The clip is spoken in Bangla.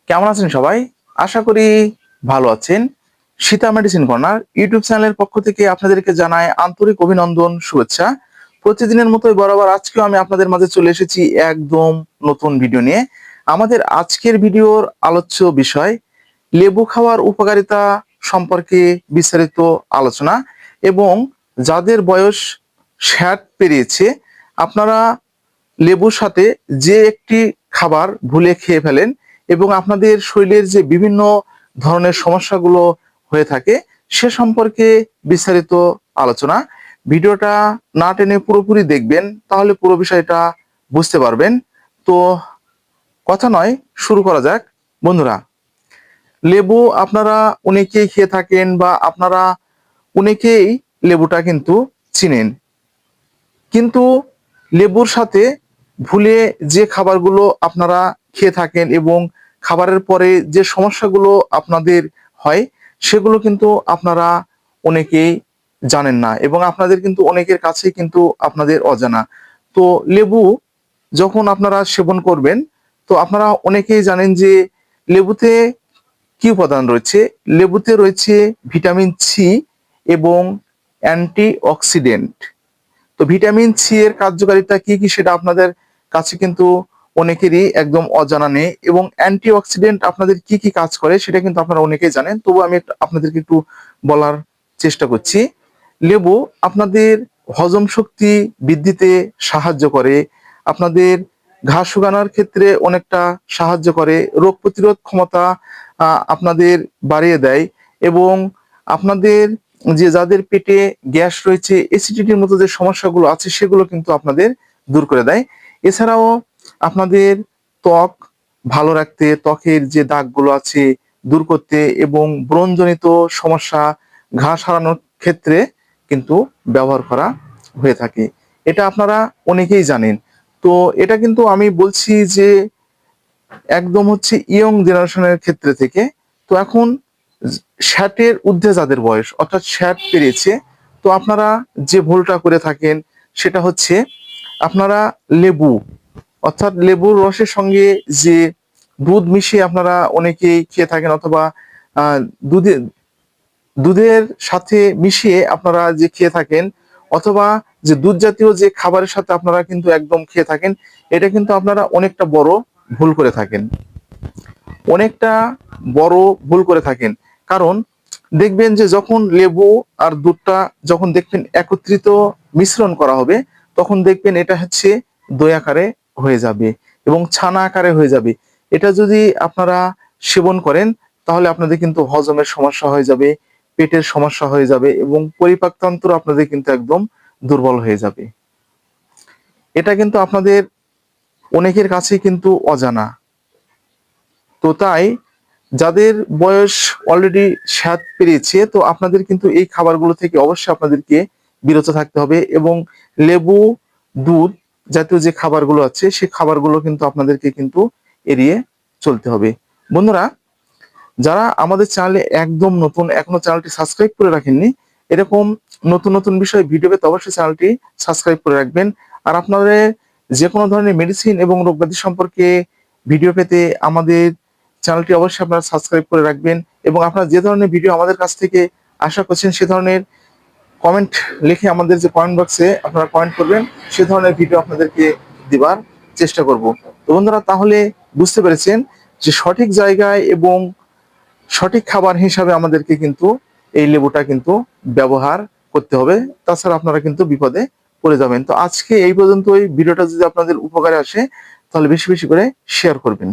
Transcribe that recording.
কেমন আছেন সবাই? আশা করি ভালো আছেন। সীতা মেডিসিন কর্নার ইউটিউব চ্যানেলের পক্ষ থেকে আপনাদেরকে জানাই আন্তরিক অভিনন্দন, শুভেচ্ছা। প্রতিদিনের মতোই বরাবর আজকেও আমি আপনাদের মাঝে চলে এসেছি একদম নতুন ভিডিও নিয়ে। আমাদের আজকের ভিডিওর আলোচ্য বিষয় লেবু খাওয়ার উপকারিতা সম্পর্কে বিস্তারিত আলোচনা, এবং যাদের বয়স 60 পেরিয়েছে আপনারা লেবুর সাথে যে একটি খাবার ভুলে খেয়ে ফেলেন এবং আপনাদের শরীরের যে বিভিন্ন ধরনের সমস্যাগুলো হয়ে থাকে সে সম্পর্কে বিস্তারিত আলোচনা। ভিডিওটা না টেনে পুরোপুরি দেখবেন, তাহলে পুরো বিষয়টা বুঝতে পারবেন। তো কথা নয়, শুরু করা যাক। বন্ধুরা, লেবু আপনারা অনেকেই খেয়ে থাকেন বা আপনারা অনেকেই লেবুটা কিন্তু চিনেন, কিন্তু লেবুর সাথে ভুলে যে খাবারগুলো আপনারা খেয়ে থাকেন এবং খাবারের পরে যে সমস্যাগুলো আপনাদের হয় সেগুলো কিন্তু আপনারা অনেকেই জানেন না, এবং আপনাদের কিন্তু অনেকের কাছেই কিন্তু আপনাদের অজানা। তো লেবু যখন আপনারা সেবন করবেন, তো আপনারা অনেকেই জানেন যে লেবুতে কি উপাদান রয়েছে। লেবুতে রয়েছে ভিটামিন সি এবং অ্যান্টি অক্সিডেন্ট। তো ভিটামিন সি এর কার্যকারিতা কি কি সেটা আপনাদের কাছে কিন্তু অনেকেরই একদম অজানা নেই, এবং অ্যান্টি অক্সিডেন্ট আপনাদের কি কি কাজ করে সেটা কিন্তু আপনারা অনেকেই জানেন, তবু আমি আপনাদেরকে একটু বলার চেষ্টা করছি। লেবু আপনাদের হজম শক্তি বৃদ্ধিতে সাহায্য করে, আপনাদের ঘা শুকানোর ক্ষেত্রে অনেকটা সাহায্য করে, রোগ প্রতিরোধ ক্ষমতা আপনাদের বাড়িয়ে দেয়, এবং আপনাদের যে যাদের পেটে গ্যাস রয়েছে, অ্যাসিডিটির মতো যে সমস্যাগুলো আছে সেগুলো কিন্তু আপনাদের দূর করে দেয়। এছাড়াও আপনাদের ত্বক ভালো রাখতে, ত্বকের যে দাগগুলো আছে দূর করতে, এবং ব্রণজনিত সমস্যা, ঘা সারানোর ক্ষেত্রে কিন্তু ব্যবহার করা হয়ে থাকে। এটা আপনারা অনেকেই জানেন। তো এটা কিন্তু আমি বলছি যে একদম হচ্ছে ইয়ং জেনারেশনের ক্ষেত্রে থেকে। তো এখন 60-এর ঊর্ধ্বে যাদের বয়স, অর্থাৎ 60 পেরিয়েছে, তো আপনারা যে ভুলটা করে থাকেন সেটা হচ্ছে আপনারা লেবু, অর্থাৎ লেবুর রসের সঙ্গে যে দুধ মিশিয়ে আপনারা অনেকেই খেয়ে থাকেন, অথবা আহ, দুধে দুধের সাথে মিশিয়ে আপনারা যে খেয়ে থাকেন, অথবা যে দুধ জাতীয় যে খাবারের সাথে আপনারা কিন্তু একদম খেয়ে থাকেন, এটা কিন্তু আপনারা অনেকটা বড় ভুল করে থাকেন, অনেকটা বড় ভুল করে থাকেন। কারণ দেখবেন যে যখন লেবু আর দুধটা যখন দেখবেন একত্রিত মিশ্রণ করা হবে, তখন দেখবেন এটা হচ্ছে দই আকারে হয়ে যাবে এবং ছানা আকারে হয়ে যাবে। এটা যদি আপনারা সেবন করেন তাহলে আপনাদের কিন্তু হজমের সমস্যা হয়ে যাবে, পেটের সমস্যা হয়ে যাবে, এবং পরিপাকতন্ত্র আপনাদের কিন্তু একদম দুর্বল হয়ে যাবে। এটা কিন্তু আপনাদের অনেকের কাছেই কিন্তু অজানা। তো তাই যাদের বয়স অলরেডি 60 পেরিয়েছে, তো আপনাদের কিন্তু এই খাবারগুলো থেকে অবশ্যই আপনাদেরকে বিরত থাকতে হবে, এবং লেবু, দুধ জাতীয় যে খাবারগুলো আছে সেই খাবারগুলো কিন্তু আপনাদেরকে কিন্তু এড়িয়ে চলতে হবে। বন্ধুরা, যারা আমাদের চ্যানেলে একদম নতুন, এখনো চ্যানেলটি সাবস্ক্রাইব করে রাখেননি, এরকম নতুন নতুন বিষয় ভিডিও পেতে অবশ্যই চ্যানেলটি সাবস্ক্রাইব করে রাখবেন। আর আপনাদের যে কোনো ধরনের মেডিসিন এবং রোগব্যাধি সম্পর্কে ভিডিও পেতে আমাদের চ্যানেলটি অবশ্যই আপনারা সাবস্ক্রাইব করে রাখবেন, এবং আপনারা যে ধরনের ভিডিও আমাদের কাছ থেকে আশা করছেন সে ধরনের কমেন্ট লিখে আমাদের যে কমেন্ট বক্সে আপনারা কমেন্ট করবেন, সে ধরনের ভিডিও আপনাদেরকে দেবার চেষ্টা করব। তো বন্ধুরা, তাহলে বুঝতে পেরেছেন যে সঠিক জায়গায় এবং সঠিক খাবার হিসাবে আমাদেরকে কিন্তু এই লেবুটা কিন্তু ব্যবহার করতে হবে, তাছাড়া আপনারা কিন্তু বিপদে পড়ে যাবেন। তো আজকে এই পর্যন্তই। ভিডিওটা যদি আপনাদের উপকারে আসে তাহলে বেশি বেশি করে শেয়ার করবেন।